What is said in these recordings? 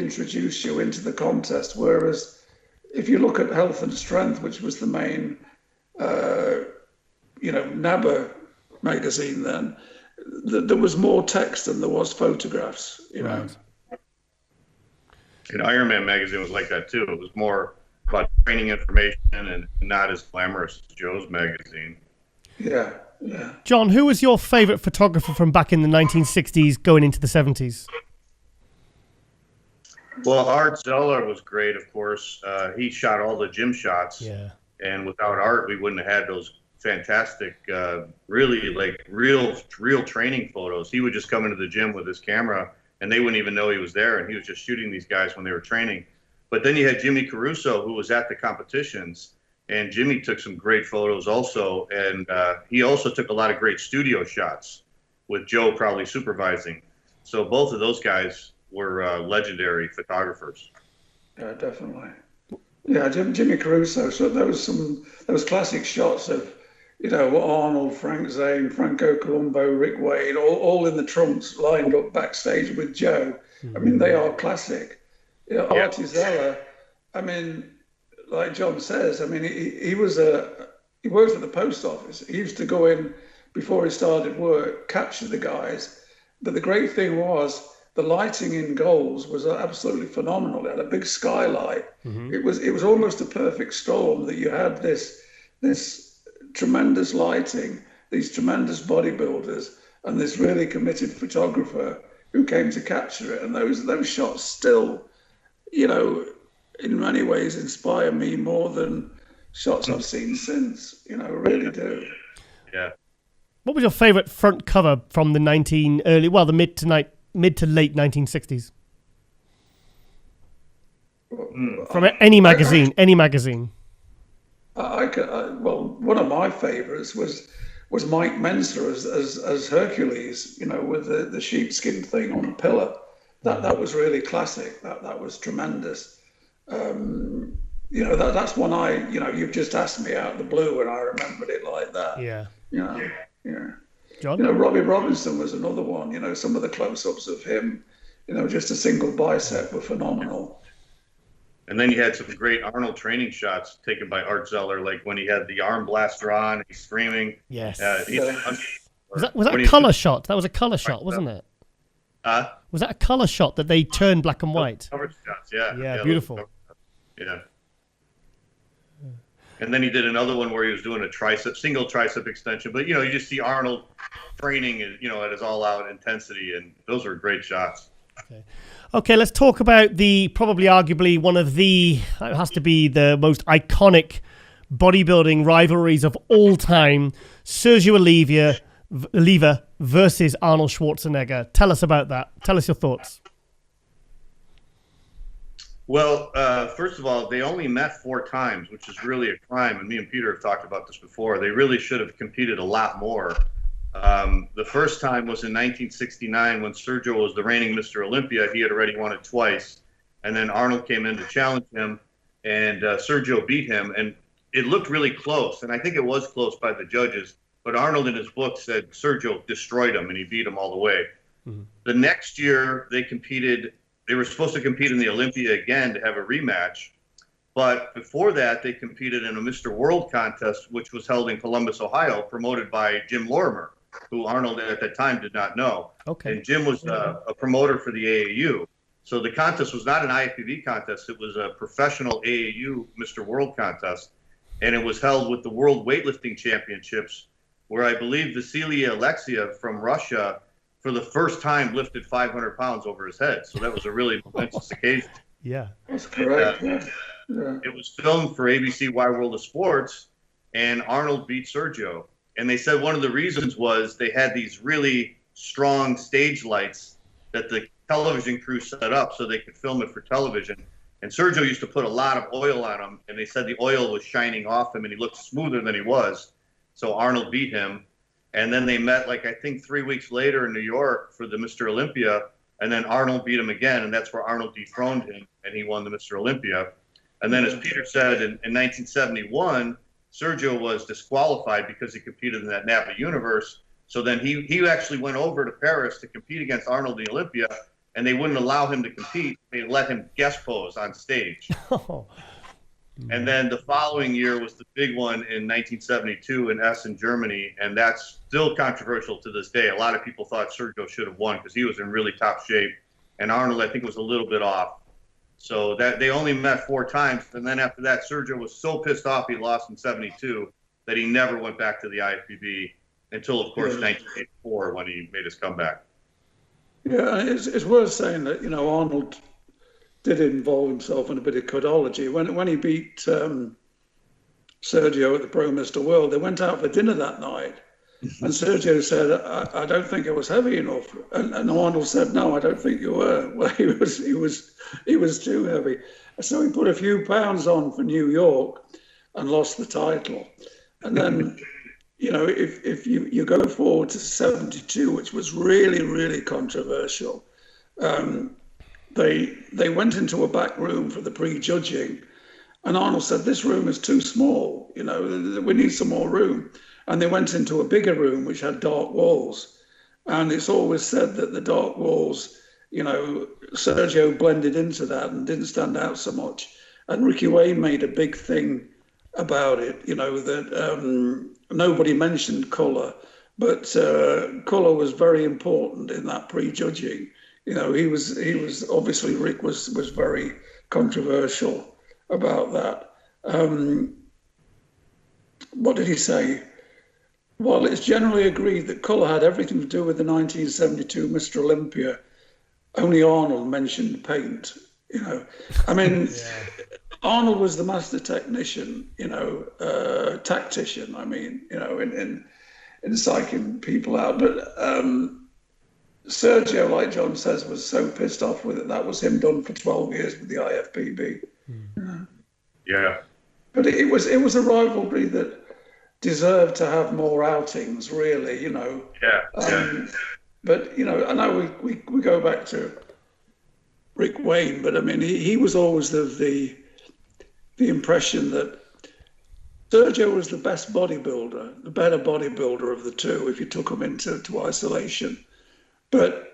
introduce you into the contest. Whereas if you look at Health and Strength, which was the main, NABA magazine then, there was more text than there was photographs, Right. And Ironman magazine was like that too. It was more about training information and not as glamorous as Joe's magazine. Yeah. John, who was your favorite photographer from back in the 1960s going into the 70s? Well, Art Zeller was great, of course. He shot all the gym shots. Yeah. And without Art, we wouldn't have had those fantastic, really like real training photos. He would just come into the gym with his camera and they wouldn't even know he was there. And he was just shooting these guys when they were training. But then you had Jimmy Caruso, who was at the competitions. And Jimmy took some great photos also. And he also took a lot of great studio shots with Joe probably supervising. So both of those guys were legendary photographers. Yeah, definitely. Yeah, Jimmy Caruso. So there was classic shots of, Arnold, Frank Zane, Franco Colombo, Rick Wade, all in the trunks lined up backstage with Joe. I mean, they are classic. Artie Zeller, I mean, like John says, I mean, he worked at the post office. He used to go in before he started work, capture the guys. But the great thing was the lighting in goals was absolutely phenomenal. It had a big skylight. Mm-hmm. It was almost a perfect storm that you had this tremendous lighting, these tremendous bodybuilders, and this really committed photographer who came to capture it. And those shots still, in many ways inspire me more than shots I've seen since, really do. Yeah. What was your favorite front cover from the mid to late 1960s? From any magazine, one of my favorites was Mike Mensler as Hercules, with the sheepskin thing on the pillar. That was really classic. That was tremendous. That's one you've just asked me out of the blue, and I remembered it like that. Yeah. Yeah. John? Robbie Robinson was another one. Some of the close-ups of him, just a single bicep were phenomenal. And then you had some great Arnold training shots taken by Art Zeller, like when he had the arm blaster on, and he's screaming. Yes. Was that a color shot? That was a color shot, wasn't it? Was that a color shot that they turned black and white? Cover shots, yeah. Yeah, beautiful. Yeah. And then he did another one where he was doing a single tricep extension. But, you just see Arnold training, at his all-out intensity, and those were great shots. Okay, let's talk about probably arguably one of it has to be the most iconic bodybuilding rivalries of all time, Sergio Oliva versus Arnold Schwarzenegger. Tell us about that. Tell us your thoughts. Well, first of all, they only met 4 times, which is really a crime. And me and Peter have talked about this before. They really should have competed a lot more. The first time was in 1969 when Sergio was the reigning Mr. Olympia. He had already won it twice. And then Arnold came in to challenge him, and Sergio beat him. And it looked really close. And I think it was close by the judges. But Arnold in his book said Sergio destroyed him, and he beat him all the way. Mm-hmm. The next year, they competed. They were supposed to compete in the Olympia again to have a rematch. But before that, they competed in a Mr. World contest, which was held in Columbus, Ohio, promoted by Jim Lorimer, who Arnold at that time did not know. Okay. And Jim was a promoter for the AAU. So the contest was not an IFBB contest. It was a professional AAU Mr. World contest. And it was held with the World Weightlifting Championships, where I believe Vasily Alexiev from Russia, for the first time, lifted 500 pounds over his head. So that was a really momentous occasion. Yeah. That's correct. Yeah. It was filmed for ABC Wide World of Sports, and Arnold beat Sergio. And they said one of the reasons was they had these really strong stage lights that the television crew set up so they could film it for television. And Sergio used to put a lot of oil on him, and they said the oil was shining off him, and he looked smoother than he was. So Arnold beat him. And then they met, I think 3 weeks later in New York for the Mr. Olympia, and then Arnold beat him again, and that's where Arnold dethroned him, and he won the Mr. Olympia. And then, as Peter said, in 1971, Sergio was disqualified because he competed in that NABA universe. So then he actually went over to Paris to compete against Arnold in the Olympia, and they wouldn't allow him to compete. They let him guest pose on stage. And then the following year was the big one in 1972 in Essen, Germany, and that's still controversial to this day. A lot of people thought Sergio should have won because he was in really top shape, and Arnold, I think, was a little bit off. So that they only met 4 times, and then after that, Sergio was so pissed off he lost in 72 that he never went back to the IFBB until, of course, 1984 when he made his comeback. Yeah, it's worth saying that, you know, Arnold did involve himself in a bit of codology. When he beat Sergio at the Pro Mr. World, they went out for dinner that night, and Sergio said, I don't think it was heavy enough. And Arnold said, no, I don't think you were. Well, he was too heavy. So he put a few pounds on for New York and lost the title. And then, you know, if you go forward to 72, which was really, really controversial, they went into a back room for the prejudging, and Arnold said, this room is too small, you know, we need some more room. And they went into a bigger room which had dark walls. And it's always said that the dark walls, you know, Sergio blended into that and didn't stand out so much. And Ricky Wayne made a big thing about it, you know, that nobody mentioned colour, but colour was very important in that prejudging. You know, he was obviously, Rick was very controversial about that. What did he say? Well, it's generally agreed that colour had everything to do with the 1972 Mr. Olympia. Only Arnold mentioned paint, you know. I mean, Arnold was the master technician, you know, tactician, I mean, you know, in psyching people out. But Sergio, like John says, was so pissed off with it. That was him done for 12 years with the IFBB. Yeah. But it was a rivalry that deserved to have more outings, really, you know. But, you know, I know we go back to Rick Wayne, but I mean, he was always the impression that Sergio was the best bodybuilder, the better bodybuilder of the two, if you took them into isolation. But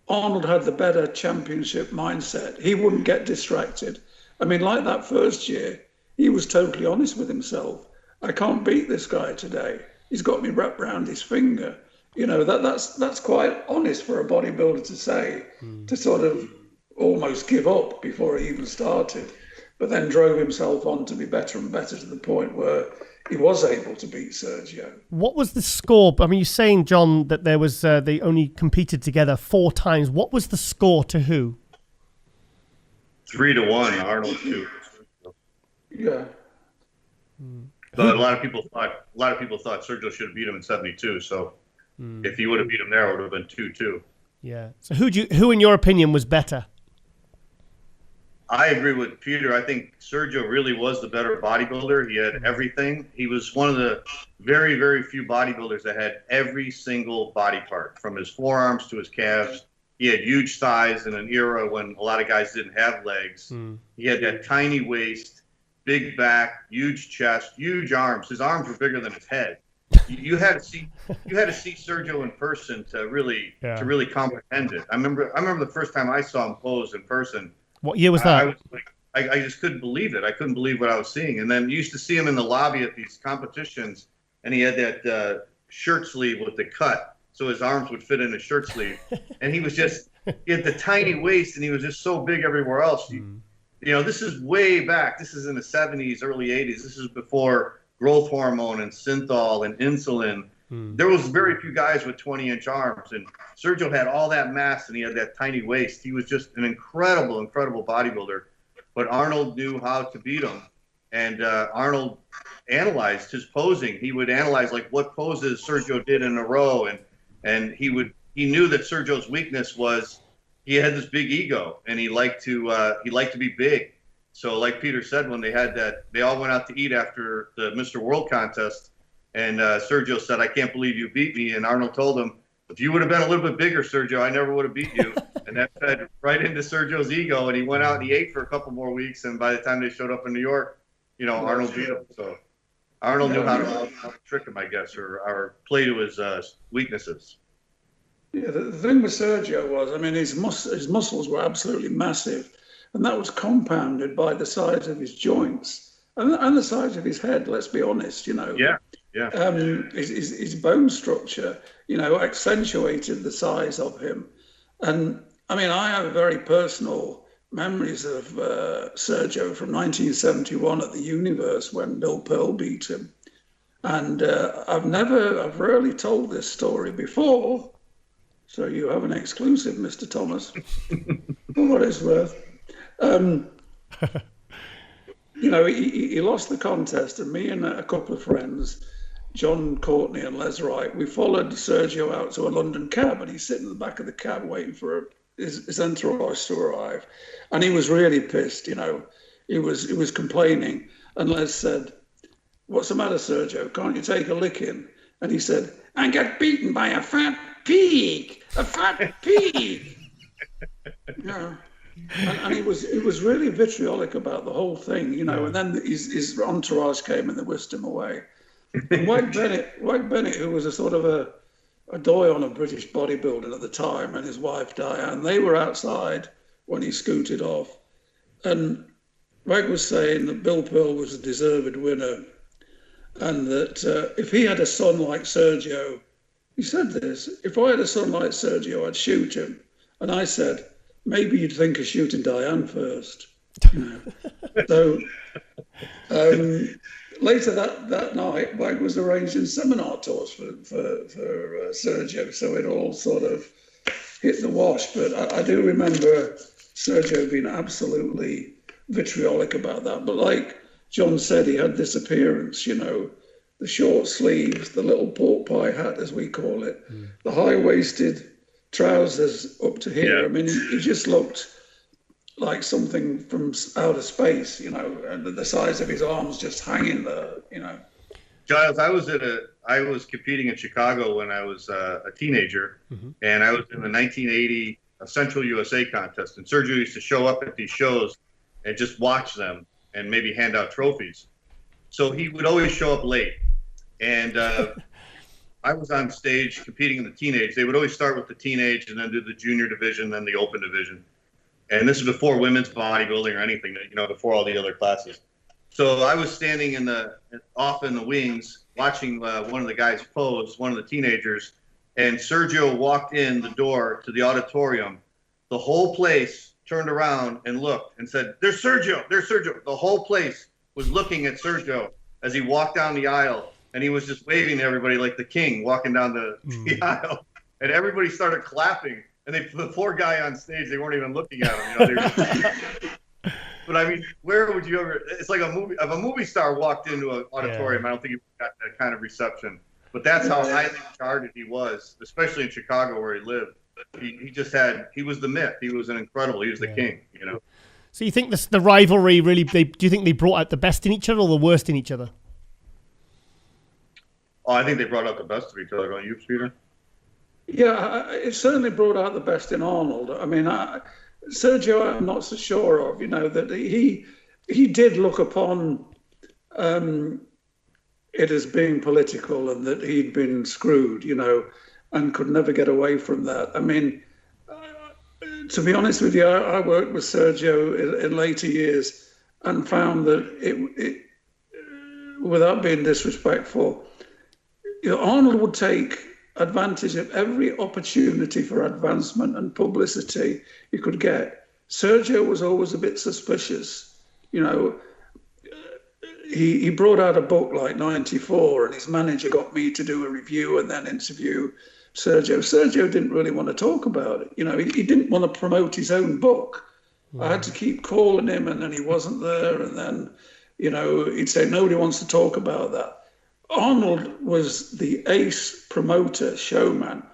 Arnold had the better championship mindset. He wouldn't get distracted. I mean, like that first year, he was totally honest with himself. I can't beat this guy today. He's got me wrapped around his finger. You know, that's quite honest for a bodybuilder to say, to sort of almost give up before he even started, but then drove himself on to be better and better to the point where he was able to beat Sergio. What was the score? I mean, you're saying, John, that there was they only competed together 4 times. What was the score to who? 3-1, Arnold 2. Yeah. But a lot of people thought Sergio should have beat him in 72. So if he would have beat him there, it would have been 2-2. Yeah. So who in your opinion was better? I agree with Peter. I think Sergio really was the better bodybuilder. He had everything. He was one of the very, very few bodybuilders that had every single body part, from his forearms to his calves. He had huge thighs in an era when a lot of guys didn't have legs. He had that tiny waist, big back, huge chest, huge arms. His arms were bigger than his head. You had to see Sergio in person to really comprehend it. I remember the first time I saw him pose in person. What year was that? I just couldn't believe it. I couldn't believe what I was seeing. And then you used to see him in the lobby at these competitions, and he had that shirt sleeve with the cut, so his arms would fit in his shirt sleeve. And he had the tiny waist, and he was just so big everywhere else. You know, this is way back. This is in the 70s, early 80s. This is before growth hormone and synthol and insulin. There was very few guys with 20-inch arms, and Sergio had all that mass, and he had that tiny waist. He was just an incredible, incredible bodybuilder. But Arnold knew how to beat him, and Arnold analyzed his posing. He would analyze like what poses Sergio did in a row, and he knew that Sergio's weakness was he had this big ego, and he liked to be big. So like Peter said, when they all went out to eat after the Mr. World contest. And Sergio said, I can't believe you beat me. And Arnold told him, if you would have been a little bit bigger, Sergio, I never would have beat you. And that fed right into Sergio's ego. And he went out and he ate for a couple more weeks. And by the time they showed up in New York, you know, Arnold beat him. So Arnold knew how to trick him, I guess, or play to his weaknesses. Yeah, the thing with Sergio was, I mean, his muscles were absolutely massive, and that was compounded by the size of his joints and the size of his head. Let's be honest, Yeah, yeah. His bone structure, accentuated the size of him. And I mean, I have very personal memories of Sergio from 1971 at the Universe when Bill Pearl beat him. And I've rarely told this story before. So you have an exclusive, Mr. Thomas, for what it's worth. He lost the contest, and me and a couple of friends, John Courtney and Les Wright, we followed Sergio out to a London cab, and he's sitting in the back of the cab waiting for his entourage to arrive. And he was really pissed, He was complaining. And Les said, "What's the matter, Sergio? Can't you take a licking?" And he said, "I got beaten by a fat pig, a fat pig." And he was really vitriolic about the whole thing, And then his entourage came and they whisked him away. And Wag Bennett, who was a sort of a doyen of British bodybuilding at the time, and his wife Diane, they were outside when he scooted off. And Wag was saying that Bill Pearl was a deserved winner, and that if he had a son like Sergio, he said this, "If I had a son like Sergio, I'd shoot him." And I said, "Maybe you'd think of shooting Diane first." So later that night, Wag was arranging seminar tours for Sergio, so it all sort of hit the wash. But I do remember Sergio being absolutely vitriolic about that. But like John said, he had this appearance, the short sleeves, the little pork pie hat, as we call it, the high-waisted trousers up to here. Yeah. I mean, he just looked like something from outer space, and the size of his arms just hanging there, Giles, I was competing in Chicago when I was a teenager, and I was in the 1980 Central USA contest, and Sergio used to show up at these shows and just watch them and maybe hand out trophies. So he would always show up late, and I was on stage competing in the teenage. They would always start with the teenage and then do the junior division, then the open division. And this is before women's bodybuilding or anything, before all the other classes. So I was standing off in the wings watching one of the guys pose, one of the teenagers, and Sergio walked in the door to the auditorium. The whole place turned around and looked and said, "There's Sergio, there's Sergio." The whole place was looking at Sergio as he walked down the aisle, and he was just waving to everybody like the king walking down the aisle. And everybody started clapping. And the poor guy on stage, they weren't even looking at him. But I mean, where would you ever? It's like a movie. If a movie star walked into an auditorium, I don't think he got that kind of reception. But that's how highly regarded he was, especially in Chicago where he lived. He was the myth. He was he was the king. So you think the rivalry really? Do you think they brought out the best in each other or the worst in each other? Oh, I think they brought out the best of each other. Don't you, Peter? Yeah, it certainly brought out the best in Arnold. I mean, Sergio, I'm not so sure of, that he did look upon it as being political and that he'd been screwed, and could never get away from that. I mean, to be honest with you, I worked with Sergio in later years and found that it without being disrespectful, Arnold would take advantage of every opportunity for advancement and publicity he could get. Sergio was always a bit suspicious. He brought out a book like 94 and his manager got me to do a review and then interview Sergio. Sergio didn't really want to talk about it. He didn't want to promote his own book. I had to keep calling him and then he wasn't there. And then, he'd say, nobody wants to talk about that. Arnold was the ace promoter, showman.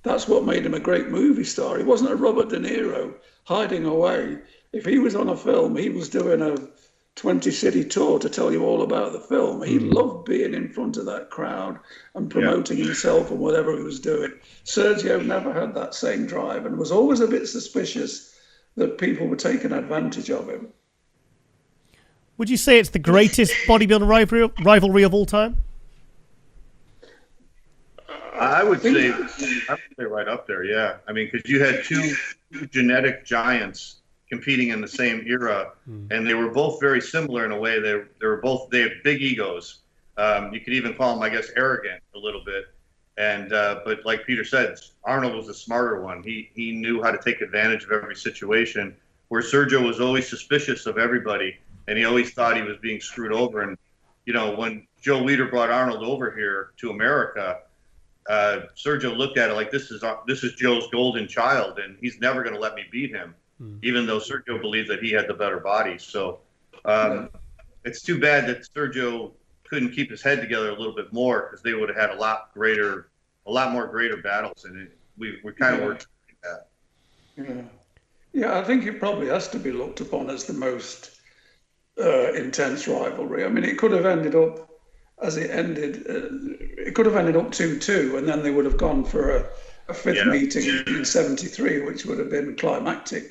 That's what made him a great movie star. He wasn't a Robert De Niro hiding away. If he was on a film, he was doing a 20-city tour to tell you all about the film. He loved being in front of that crowd and promoting himself and whatever he was doing. Sergio never had that same drive and was always a bit suspicious that people were taking advantage of him. Would you say it's the greatest bodybuilding rivalry of all time? I would say right up there. Yeah, I mean, because you had two genetic giants competing in the same era, and they were both very similar in a way. They had big egos. You could even call them, I guess, arrogant a little bit. And but like Peter said, Arnold was the smarter one. He knew how to take advantage of every situation, where Sergio was always suspicious of everybody, and he always thought he was being screwed over. And when Joe Weider brought Arnold over here to America, Sergio looked at it like, this is Joe's golden child, and he's never going to let me beat him, even though Sergio believed that he had the better body. So it's too bad that Sergio couldn't keep his head together a little bit more, because they would have had a lot more greater battles, and we kind of worked at that. Yeah, I think it probably has to be looked upon as the most intense rivalry. I mean, it could have ended up as it ended. It could have ended up 2-2, and then they would have gone for a fifth meeting in '73, which would have been climactic,